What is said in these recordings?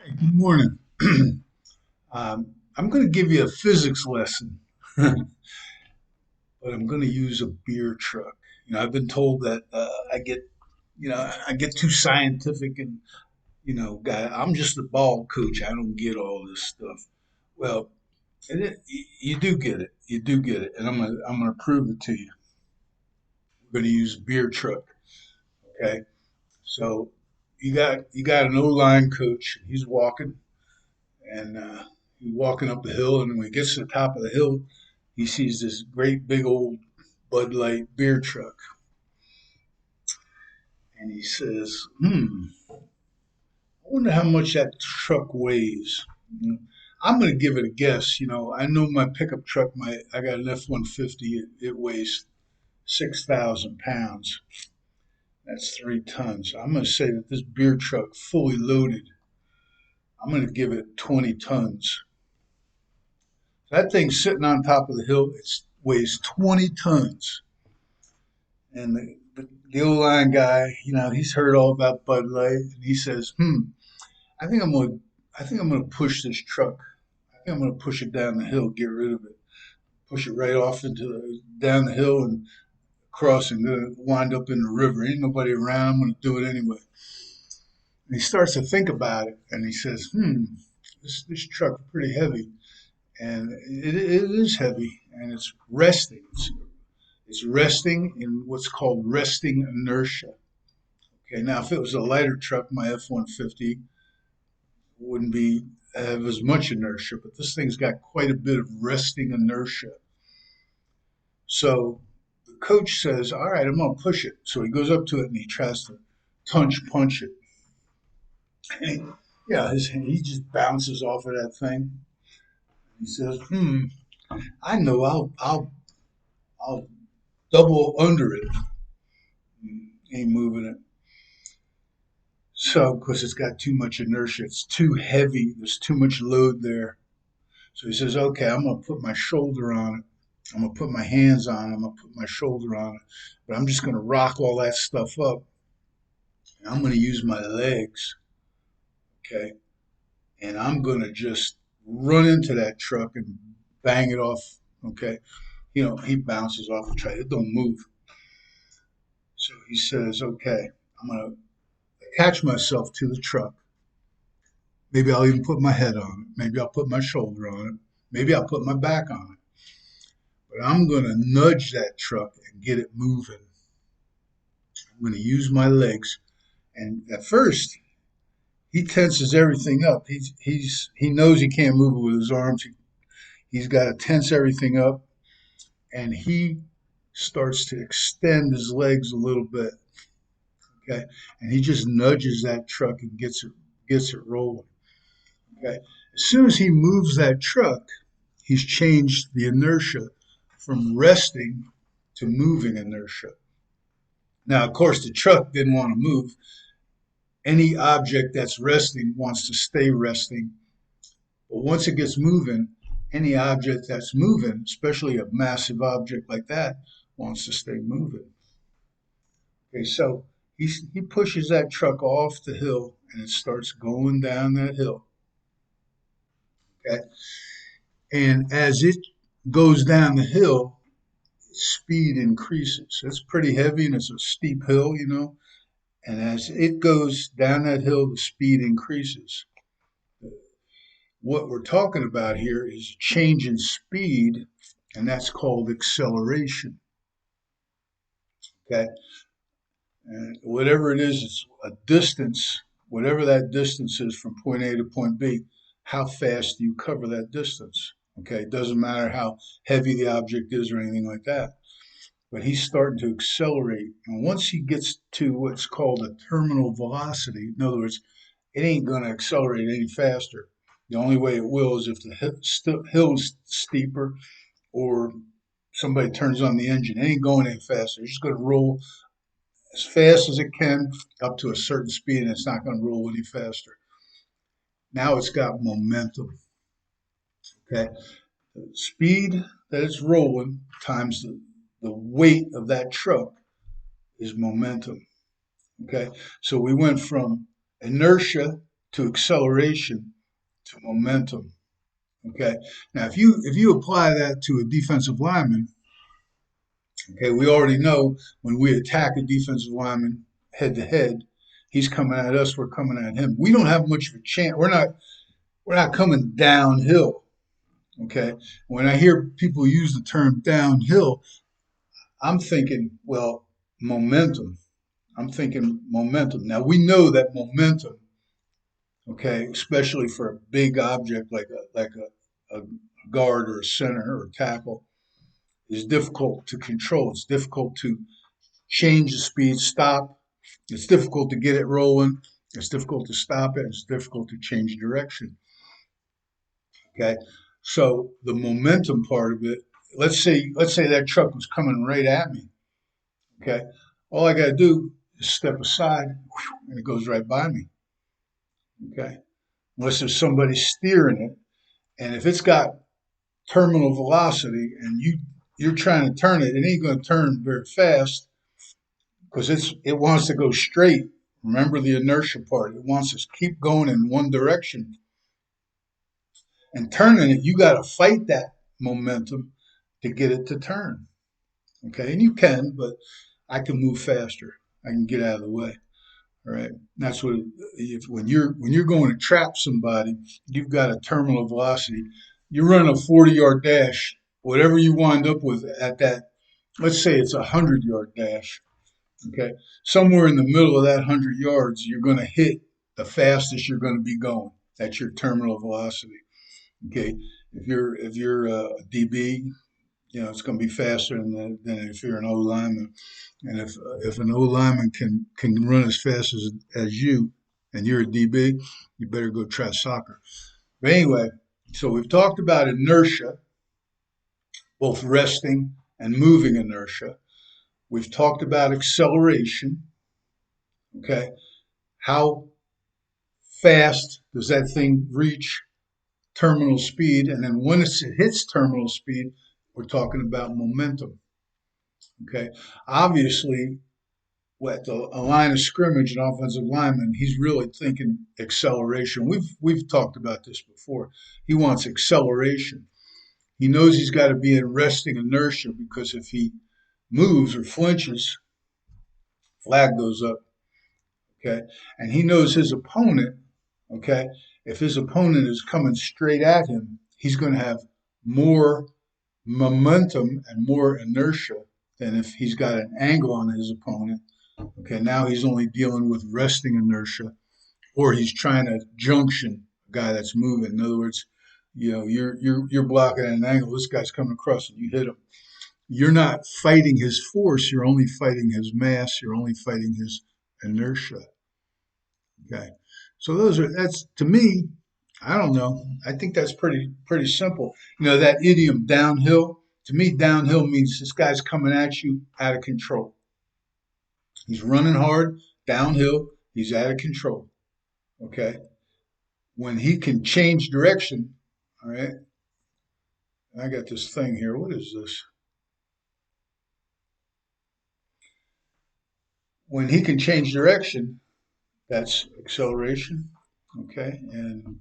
Hey, good morning. I'm going to give you a physics lesson, but I'm going to use a beer truck. I've been told that I get too scientific and, I'm just a ball coach. I don't get all this stuff. Well, you do get it. You do get it, and I'm gonna prove it to you. We're going to use a beer truck. Okay, so you got an O-line coach. He's walking, and he's walking up the hill, and when he gets to the top of the hill, he sees this great big old Bud Light beer truck, and he says, I wonder how much that truck weighs. I'm going to give it a guess. I know my pickup truck, I got an F-150. It weighs 6,000 pounds. That's 3 tons. I'm going to say that this beer truck, fully loaded, I'm going to give it 20 tons. That thing's sitting on top of the hill. It weighs 20 tons. And the old line guy, he's heard all about Bud Light, and he says, I think I'm gonna, I think I'm gonna push this truck. I think I'm gonna push it down the hill, get rid of it, push it right off down the hill and cross and gonna wind up in the river. Ain't nobody around. I'm gonna do it anyway. And he starts to think about it, and he says, this truck's pretty heavy, and it is heavy, and it's resting. It's resting in what's called resting inertia. Okay, now if it was a lighter truck, my F-150 wouldn't be have as much inertia, but this thing's got quite a bit of resting inertia. So the coach says, "All right, I'm going to push it." So he goes up to it and he tries to punch it. And he just bounces off of that thing. He says, I know I'll double under it." Ain't moving it. So, because it's got too much inertia, it's too heavy, there's too much load there. So he says, okay, I'm going to put my shoulder on it. I'm going to put my hands on it. I'm going to put my shoulder on it. But I'm just going to rock all that stuff up. And I'm going to use my legs. Okay. And I'm going to just run into that truck and bang it off. Okay. He bounces off the truck. It don't move. So he says, okay, I'm going to attach myself to the truck. Maybe I'll even put my head on it. Maybe I'll put my shoulder on it. Maybe I'll put my back on it. But I'm going to nudge that truck and get it moving. I'm going to use my legs. And at first, he tenses everything up. He knows he can't move it with his arms. He's got to tense everything up, and he starts to extend his legs a little bit. Okay, and he just nudges that truck and gets it rolling. Okay, as soon as he moves that truck, he's changed the inertia from resting to moving inertia. Now, of course, the truck didn't want to move. Any object that's resting wants to stay resting. But once it gets moving, any object that's moving, especially a massive object like that, wants to stay moving. Okay, so he pushes that truck off the hill and it starts going down that hill. Okay, and as it goes down the hill, speed increases. It's pretty heavy and it's a steep hill. And as it goes down that hill, the speed increases. What we're talking about here is a change in speed, and that's called acceleration. Okay, and whatever it is, it's a distance. Whatever that distance is from point A to point B, how fast do you cover that distance? Okay, it doesn't matter how heavy the object is or anything like that. But he's starting to accelerate, and once he gets to what's called a terminal velocity, in other words, it ain't going to accelerate any faster. The only way it will is if the hill's steeper or somebody turns on the engine. It ain't going any faster. It's just going to roll as fast as it can up to a certain speed, and it's not going to roll any faster. Now it's got momentum. Okay, the speed that it's rolling times the weight of that truck is momentum. Okay, so we went from inertia to acceleration to momentum. Okay. Now, if you apply that to a defensive lineman, okay, we already know when we attack a defensive lineman head to head, he's coming at us, we're coming at him. We don't have much of a chance. We're not coming downhill. Okay. When I hear people use the term downhill, I'm thinking, well, momentum. I'm thinking momentum. Now we know that momentum, okay, especially for a big object like a guard or a center or a tackle, is difficult to control. It's difficult to change the speed, stop. It's difficult to get it rolling. It's difficult to stop it. It's difficult to change direction. Okay, so the momentum part of it. Let's say that truck was coming right at me. Okay, all I got to do is step aside, and it goes right by me. Okay, unless there's somebody steering it, and if it's got terminal velocity and you're trying to turn it, it ain't going to turn very fast because it wants to go straight. Remember the inertia part. It wants to keep going in one direction. And turning it, you got to fight that momentum to get it to turn. Okay, and you can, but I can move faster. I can get out of the way. All right, that's what when you're going to trap somebody, you've got a terminal velocity. You run a 40-yard dash, whatever you wind up with at that. Let's say it's a 100-yard dash. Okay, somewhere in the middle of that 100 yards, you're going to hit the fastest you're going to be going. That's your terminal velocity. Okay, if you're a DB, it's going to be faster than if you're an O lineman. And if an O lineman can run as fast as you, and you're a DB, you better go try soccer. But anyway, so we've talked about inertia, both resting and moving inertia. We've talked about acceleration. Okay, how fast does that thing reach terminal speed? And then when it hits terminal speed, we're talking about momentum. Okay, obviously, at a line of scrimmage, an offensive lineman, he's really thinking acceleration. We've talked about this before. He wants acceleration. He knows he's got to be in resting inertia because if he moves or flinches, flag goes up. Okay, and he knows his opponent. Okay, if his opponent is coming straight at him, he's going to have more momentum and more inertia than if he's got an angle on his opponent. Okay, now he's only dealing with resting inertia, or he's trying to junction a guy that's moving. In other words, you're blocking at an angle. This guy's coming across, and you hit him. You're not fighting his force. You're only fighting his mass. You're only fighting his inertia. Okay, so that's to me. I don't know. I think that's pretty simple. That idiom downhill. To me, downhill means this guy's coming at you out of control. He's running hard downhill. He's out of control. Okay. When he can change direction, all right. I got this thing here. What is this? When he can change direction, that's acceleration. Okay. And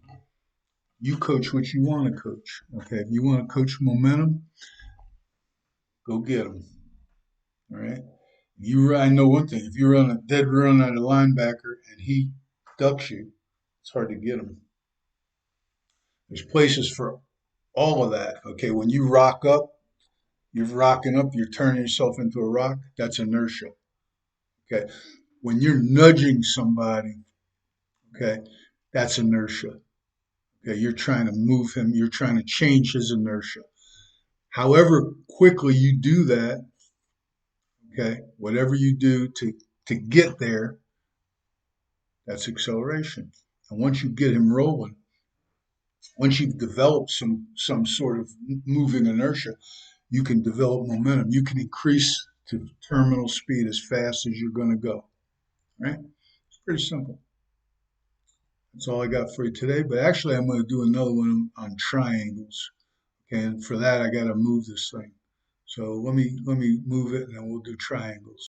you coach what you want to coach. Okay. If you want to coach momentum, go get them. All right. I know one thing. If you run a dead run at a linebacker and he ducks you, it's hard to get him. There's places for all of that. Okay. When you rock up, you're rocking up, you're turning yourself into a rock. That's inertia. Okay. When you're nudging somebody, okay, that's inertia. Okay. You're trying to move him, you're trying to change his inertia. However quickly you do that, okay, whatever you do to get there, that's acceleration. And once you get him rolling, once you've developed some sort of moving inertia, you can develop momentum. You can increase to terminal speed as fast as you're going to go. Right? It's pretty simple. That's all I got for you today. But actually, I'm going to do another one on triangles. Okay, and for that, I got to move this thing. So let me move it, and then we'll do triangles.